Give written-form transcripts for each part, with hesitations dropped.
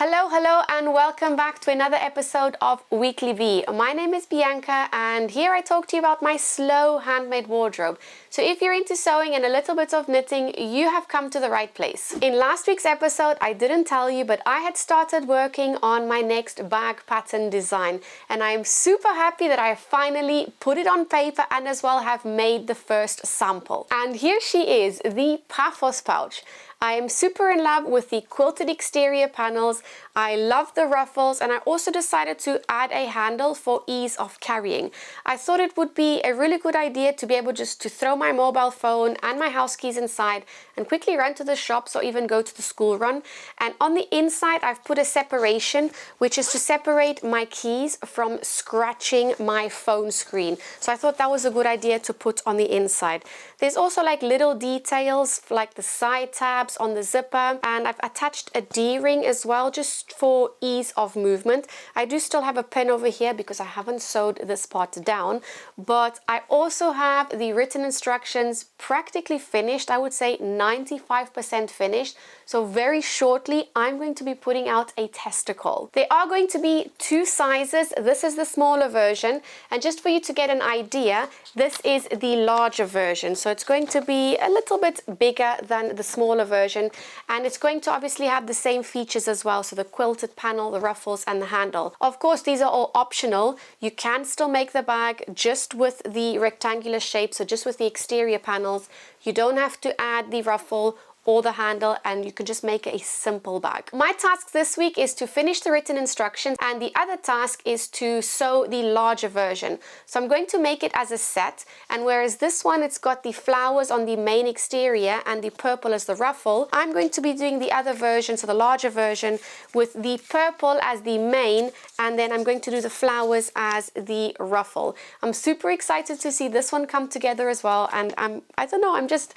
Hello and welcome back to another episode of Weekly Bee. My name is Bianca and here I talk to you about my slow handmade wardrobe. So if you're into sewing and a little bit of knitting, you have come to the right place. In last week's episode, I didn't tell you, but I had started working on my next bag pattern design and I'm super happy that I finally put it on paper and as well have made the first sample. And here she is, the Paphos Pouch. I am super in love with the quilted exterior panels. I love the ruffles and I also decided to add a handle for ease of carrying. I thought it would be a really good idea to be able just to throw my mobile phone and my house keys inside and quickly run to the shops or even go to the school run. And on the inside I've put a separation, which is to separate my keys from scratching my phone screen. So I thought that was a good idea to put on the inside. There's also like little details like the side tabs on the zipper, and I've attached a D-ring as well just for ease of movement. I do still have a pin over here because I haven't sewed this part down, but I also have the written instructions practically finished. I would say 95% finished. So very shortly I'm going to be putting out a testicle. There are going to be two sizes. This is the smaller version, and just for you to get an idea, this is the larger version. So it's going to be a little bit bigger than the smaller version, and it's going to obviously have the same features as well. So the quilted panel, the ruffles and the handle. Of course, these are all optional. You can still make the bag just with the rectangular shape, so just with the exterior panels. You don't have to add the ruffle or the handle, and you can just make a simple bag. My task this week is to finish the written instructions, and the other task is to sew the larger version. So I'm going to make it as a set, and whereas this one it's got the flowers on the main exterior and the purple as the ruffle, I'm going to be doing the other version, so the larger version, with the purple as the main, and then I'm going to do the flowers as the ruffle. I'm super excited to see this one come together as well, and I'm just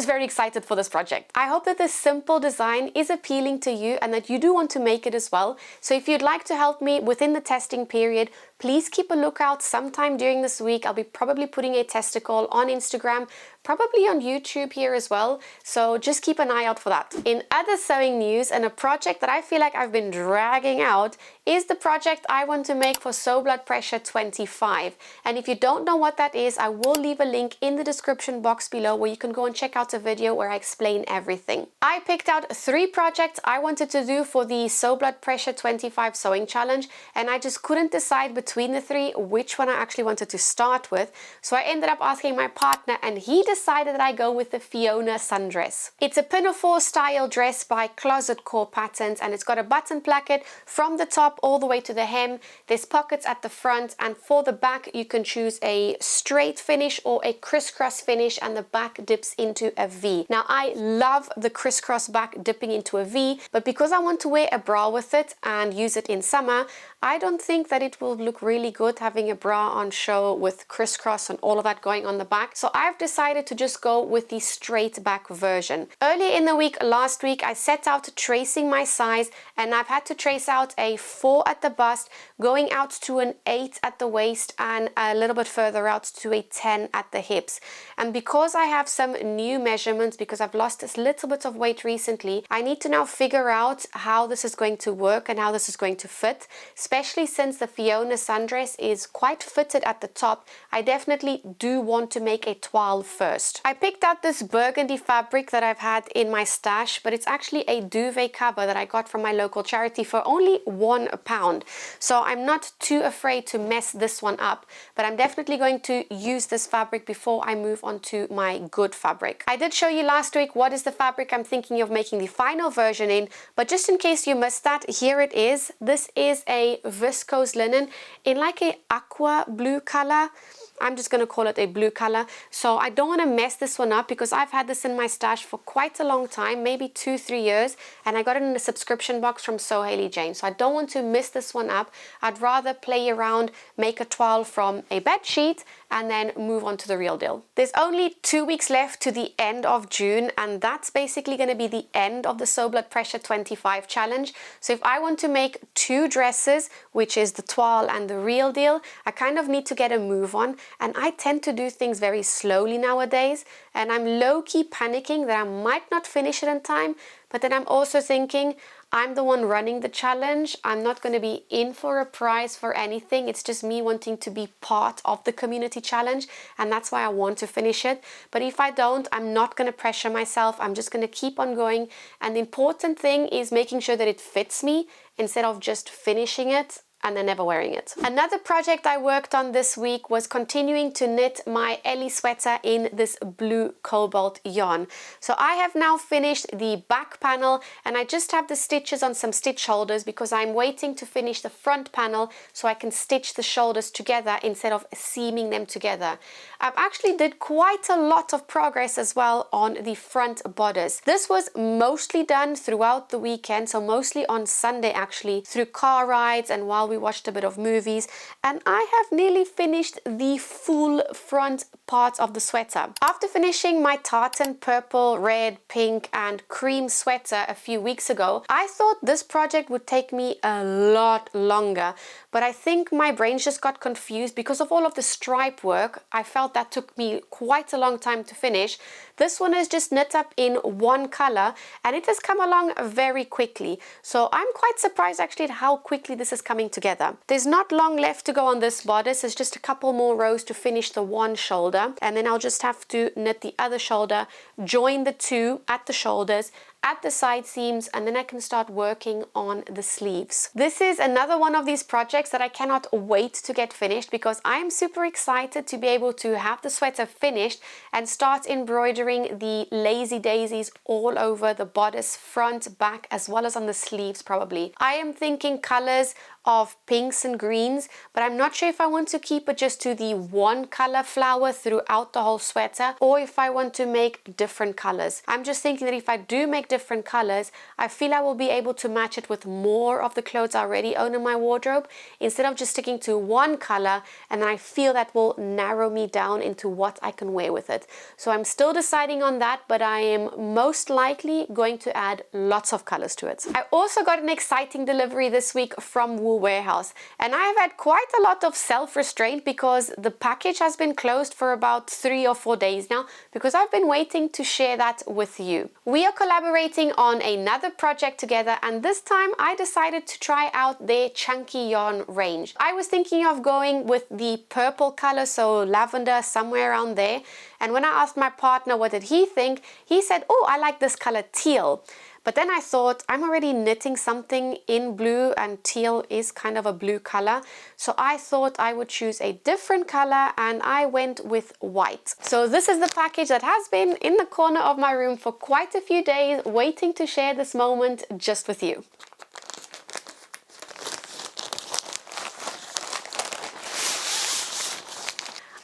very excited for this project. I hope that this simple design is appealing to you and that you do want to make it as well. So if you'd like to help me within the testing period, please keep a lookout sometime during this week. I'll be probably putting a testicle on Instagram, probably on YouTube here as well. So just keep an eye out for that. In other sewing news, and a project that I feel like I've been dragging out, is the project I want to make for Sew Blood Pressure 25. And if you don't know what that is, I will leave a link in the description box below where you can go and check out a video where I explain everything. I picked out 3 projects I wanted to do for the Sew Blood Pressure 25 sewing challenge, and I just couldn't decide between the 3 which one I actually wanted to start with. So I ended up asking my partner, and he decided that I go with the Fiona Sundress. It's a pinafore style dress by Closet Core Patterns, and it's got a button placket from the top all the way to the hem. There's pockets at the front, and for the back you can choose a straight finish or a crisscross finish, and the back dips into a V. Now I love the crisscross back dipping into a V, but because I want to wear a bra with it and use it in summer, I don't think that it will look really good having a bra on show with crisscross and all of that going on the back. So I've decided to just go with the straight back version. Earlier in the week, last week, I set out tracing my size, and I've had to trace out a 4 at the bust, going out to an 8 at the waist, and a little bit further out to a 10 at the hips. And because I have some new measurements, because I've lost a little bit of weight recently, I need to now figure out how this is going to work and how this is going to fit, especially since the Fiona Sundress is quite fitted at the top. I definitely do want to make a toile first. I picked out this burgundy fabric that I've had in my stash, but it's actually a duvet cover that I got from my local charity for only £1. So I'm not too afraid to mess this one up, but I'm definitely going to use this fabric before I move on to my good fabric. I did show you last week what is the fabric I'm thinking of making the final version in, but just in case you missed that, here it is. This is a viscose linen in like a aqua blue color. I'm just going to call it a blue color. So I don't want to mess this one up because I've had this in my stash for quite a long time, maybe 2-3 years, and I got it in a subscription box from Sew Haley Jane. So I don't want to mess this one up. I'd rather play around, make a toile from a bed sheet, and then move on to the real deal. There's only 2 weeks left to the end of June, and that's basically going to be the end of the Sew Blood Pressure 25 challenge. So if I want to make 2 dresses, which is the toile and the real deal, I kind of need to get a move on. And I tend to do things very slowly nowadays, and I'm low-key panicking that I might not finish it in time, but then I'm also thinking I'm the one running the challenge. I'm not going to be in for a prize for anything. It's just me wanting to be part of the community challenge, and that's why I want to finish it. But if I don't, I'm not going to pressure myself. I'm just going to keep on going, and the important thing is making sure that it fits me instead of just finishing it and then never wearing it. Another project I worked on this week was continuing to knit my Ellie sweater in this blue cobalt yarn. So I have now finished the back panel, and I just have the stitches on some stitch holders because I'm waiting to finish the front panel so I can stitch the shoulders together instead of seaming them together. I've actually did quite a lot of progress as well on the front bodice. This was mostly done throughout the weekend, so mostly on Sunday actually, through car rides and while we watched a bit of movies, and I have nearly finished the full front part of the sweater. After finishing my tartan purple, red, pink and cream sweater a few weeks ago, I thought this project would take me a lot longer, but I think my brain just got confused because of all of the stripe work. I felt that took me quite a long time to finish. This one is just knit up in one color and it has come along very quickly. So I'm quite surprised actually at how quickly this is coming together. There's not long left to go on this bodice. There's just a couple more rows to finish the one shoulder, and then I'll just have to knit the other shoulder, join the two at the shoulders, at the side seams, and then I can start working on the sleeves. This is another one of these projects that I cannot wait to get finished because I am super excited to be able to have the sweater finished and start embroidering the lazy daisies all over the bodice, front, back, as well as on the sleeves probably. I am thinking colors of pinks and greens, but I'm not sure if I want to keep it just to the one color flower throughout the whole sweater or if I want to make different colors. I'm just thinking that if I do make different colors, I feel I will be able to match it with more of the clothes I already own in my wardrobe instead of just sticking to one color, and then I feel that will narrow me down into what I can wear with it. So I'm still deciding on that, but I am most likely going to add lots of colors to it. I also got an exciting delivery this week from Wool Warehouse, and I have had quite a lot of self-restraint because the package has been closed for about 3 or 4 days now because I've been waiting to share that with you. We are collaborating on another project together, and this time I decided to try out their chunky yarn range. I was thinking of going with the purple color, so lavender, somewhere around there, and when I asked my partner what did he think, he said, oh, I like this color teal. But then I thought, I'm already knitting something in blue and teal is kind of a blue color. So I thought I would choose a different color and I went with white. So this is the package that has been in the corner of my room for quite a few days, waiting to share this moment just with you.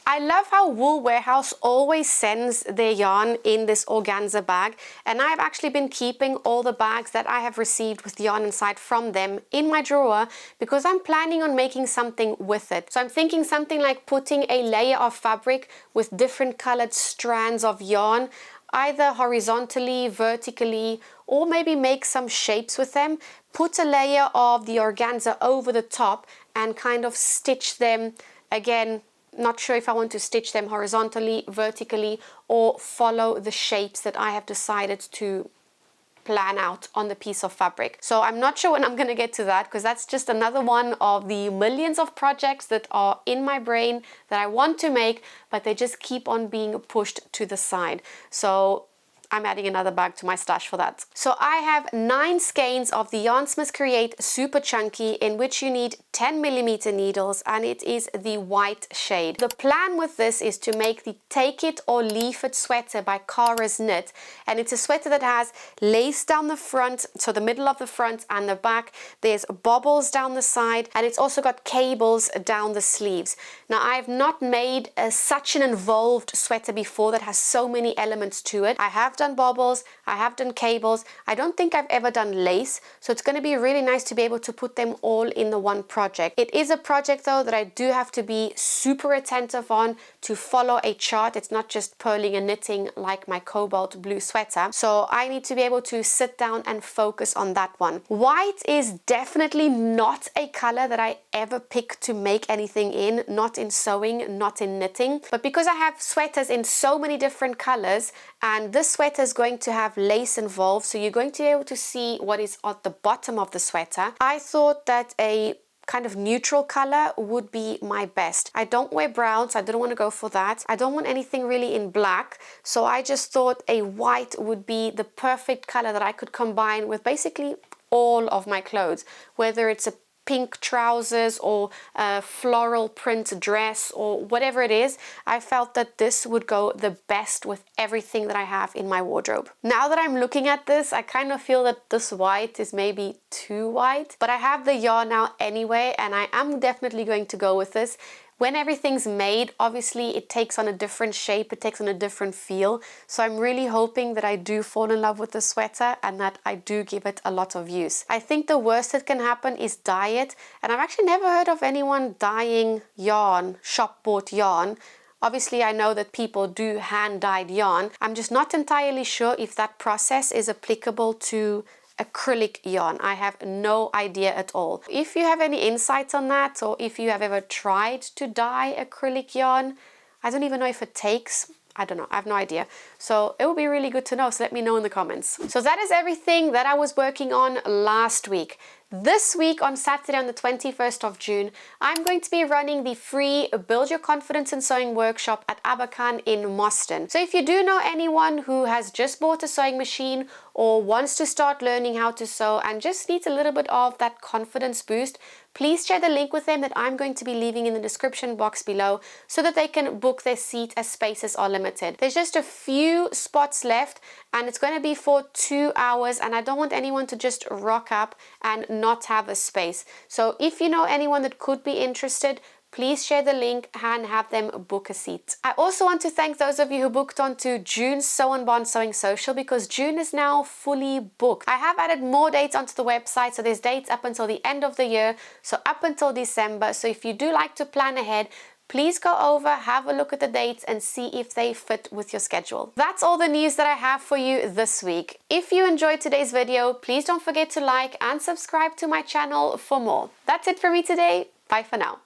I love how Wool Warehouse always sends their yarn in this organza bag, and I've actually been keeping all the bags that I have received with yarn inside from them in my drawer because I'm planning on making something with it. So I'm thinking something like putting a layer of fabric with different colored strands of yarn, either horizontally, vertically, or maybe make some shapes with them, put a layer of the organza over the top and kind of stitch them again. Not sure if I want to stitch them horizontally, vertically, or follow the shapes that I have decided to plan out on the piece of fabric. So I'm not sure when I'm going to get to that because that's just another one of the millions of projects that are in my brain that I want to make, but they just keep on being pushed to the side. So I'm adding another bag to my stash for that. So I have 9 skeins of the Yarnsmiths Create Super Chunky, in which you need 10mm needles, and it is the white shade. The plan with this is to make the Take It or Leave It sweater by Cara's Knit, and it's a sweater that has lace down the front, so the middle of the front and the back. There's bobbles down the side, and it's also got cables down the sleeves. Now I have not made such an involved sweater before that has so many elements to it. I have done bobbles, I have done cables. I don't think I've ever done lace, so it's going to be really nice to be able to put them all in the one project. It is a project though that I do have to be super attentive on to follow a chart. It's not just purling and knitting like my cobalt blue sweater, so I need to be able to sit down and focus on that one. White is definitely not a color that I ever pick to make anything in, not in sewing, not in knitting, but because I have sweaters in so many different colors And this sweater is going to have lace involved, so you're going to be able to see what is at the bottom of the sweater. I thought that a kind of neutral color would be my best. I don't wear brown, so I didn't want to go for that. I don't want anything really in black, so I just thought a white would be the perfect color that I could combine with basically all of my clothes, whether it's a pink trousers or a floral print dress or whatever it is. I felt that this would go the best with everything that I have in my wardrobe. Now that I'm looking at this, I kind of feel that this white is maybe too white, but I have the yarn now anyway, and I am definitely going to go with this. When everything's made, obviously it takes on a different shape, it takes on a different feel. So I'm really hoping that I do fall in love with the sweater and that I do give it a lot of use. I think the worst that can happen is dye it. And I've actually never heard of anyone dyeing yarn, shop-bought yarn. Obviously, I know that people do hand-dyed yarn. I'm just not entirely sure if that process is applicable to acrylic yarn. I have no idea at all. If you have any insights on that, or if you have ever tried to dye acrylic yarn, I don't even know if it takes. I don't know, I have no idea. So it would be really good to know, so let me know in the comments. So that is everything that I was working on last week. This week on Saturday on the 21st of June, I'm going to be running the free Build Your Confidence in Sewing workshop at Abakhan in Mostyn. So if you do know anyone who has just bought a sewing machine or wants to start learning how to sew and just needs a little bit of that confidence boost, please share the link with them that I'm going to be leaving in the description box below so that they can book their seat as spaces are limited. There's just a few spots left and it's going to be for 2 hours, and I don't want anyone to just rock up and not have a space. So if you know anyone that could be interested, please share the link and have them book a seat. I also want to thank those of you who booked onto June's Sew and Bond Sewing Social, because June is now fully booked. I have added more dates onto the website, so there's dates up until the end of the year, so up until December. So if you do like to plan ahead, please go over, have a look at the dates and see if they fit with your schedule. That's all the news that I have for you this week. If you enjoyed today's video, please don't forget to like and subscribe to my channel for more. That's it for me today. Bye for now.